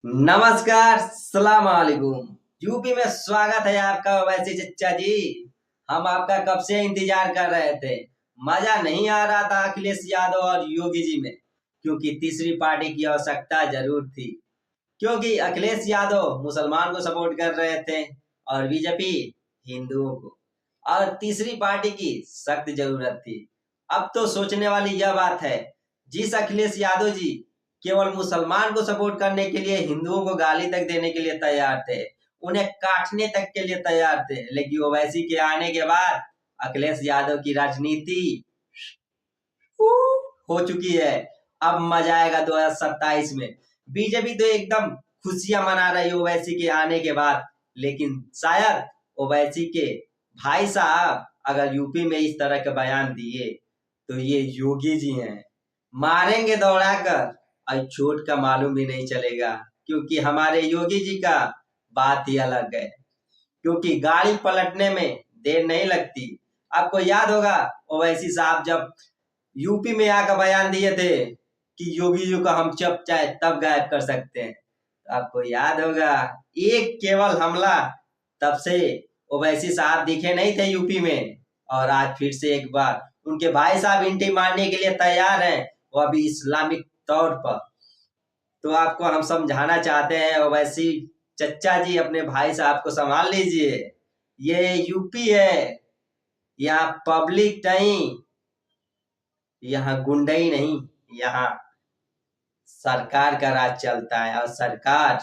नमस्कार, सलाम वालेकुम। यूपी में स्वागत है आपका। वैसे चचा जी, हम आपका कब से इंतजार कर रहे थे। मजा नहीं आ रहा था अखिलेश यादव और योगी जी में, क्योंकि तीसरी पार्टी की आवश्यकता जरूर थी। क्योंकि अखिलेश यादव मुसलमान को सपोर्ट कर रहे थे और बीजेपी हिंदुओं को, और तीसरी पार्टी की सख्त जरूरत थी। अब तो सोचने वाली यह बात है, जिस अखिलेश यादव जी केवल मुसलमान को सपोर्ट करने के लिए हिंदुओं को गाली तक देने के लिए तैयार थे, उन्हें काटने तक के लिए तैयार थे, लेकिन ओवैसी के आने के बाद अखिलेश यादव की राजनीति हो चुकी है। अब मजा आएगा 2027 में। बीजेपी तो एकदम खुशियां मना रही है ओवैसी के आने के बाद, लेकिन शायद ओवैसी के भाई साहब अगर यूपी में इस तरह के बयान दिए तो ये योगी जी हैं, मारेंगे दौड़ाकर और चोट का मालूम भी नहीं चलेगा। क्योंकि हमारे योगी जी का बात ही अलग है, क्योंकि गाड़ी पलटने में देर नहीं लगती। आपको याद होगा ओवैसी साहब जब यूपी में आकर बयान दिए थे कि योगी जी को हम जब चाहे तब गायब कर सकते हैं, तो आपको याद होगा एक केवल हमला, तब से ओवैसी साहब दिखे नहीं थे यूपी में। और आज फिर से एक बार उनके भाई साहब इंटी मारने के लिए तैयार हैं, वो अभी इस्लामिक तौर पर। तो आपको हम समझाना चाहते हैं ओवैसी चचा जी, अपने भाई साहब को संभाल लीजिए। ये यूपी है, यहाँ पब्लिक नहीं, यहाँ गुंडई नहीं, यहाँ सरकार का राज चलता है और सरकार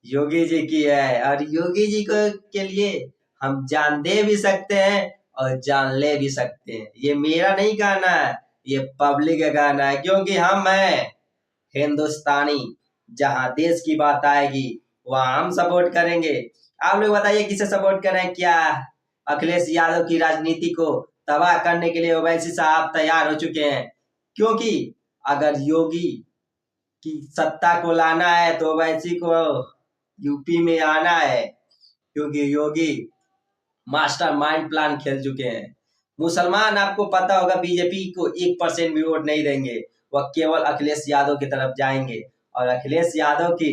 योगी जी की है। और योगी जी को के लिए हम जान दे भी सकते हैं और जान ले भी सकते हैं। ये मेरा नहीं कहना है, ये पब्लिक का कहना है, क्योंकि हम हैं हिंदुस्तानी। जहां देश की बात आएगी वहां हम सपोर्ट करेंगे। आप लोग बताइए किसे सपोर्ट करें? क्या अखिलेश यादव की राजनीति को तबाह करने के लिए ओवैसी साहब तैयार हो चुके हैं? क्योंकि अगर योगी की सत्ता को लाना है तो ओवैसी को यूपी में आना है, क्योंकि योगी मास्टर माइंड प्लान खेल चुके हैं। मुसलमान आपको पता होगा बीजेपी को 1% भी वोट नहीं देंगे, वह केवल अखिलेश यादव की तरफ जाएंगे। और अखिलेश यादव की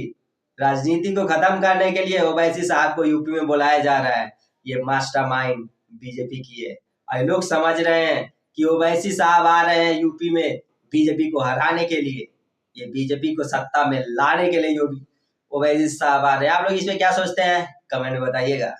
राजनीति को खत्म करने के लिए ओवैसी साहब को यूपी में बुलाया जा रहा है। ये मास्टरमाइंड बीजेपी की है और लोग समझ रहे हैं कि ओवैसी साहब आ रहे हैं यूपी में बीजेपी को हराने के लिए, ये बीजेपी को सत्ता में लाने के लिए योगी ओवैसी साहब आ रहे हैं। आप लोग इसमें क्या सोचते हैं? कमेंट में बताइएगा।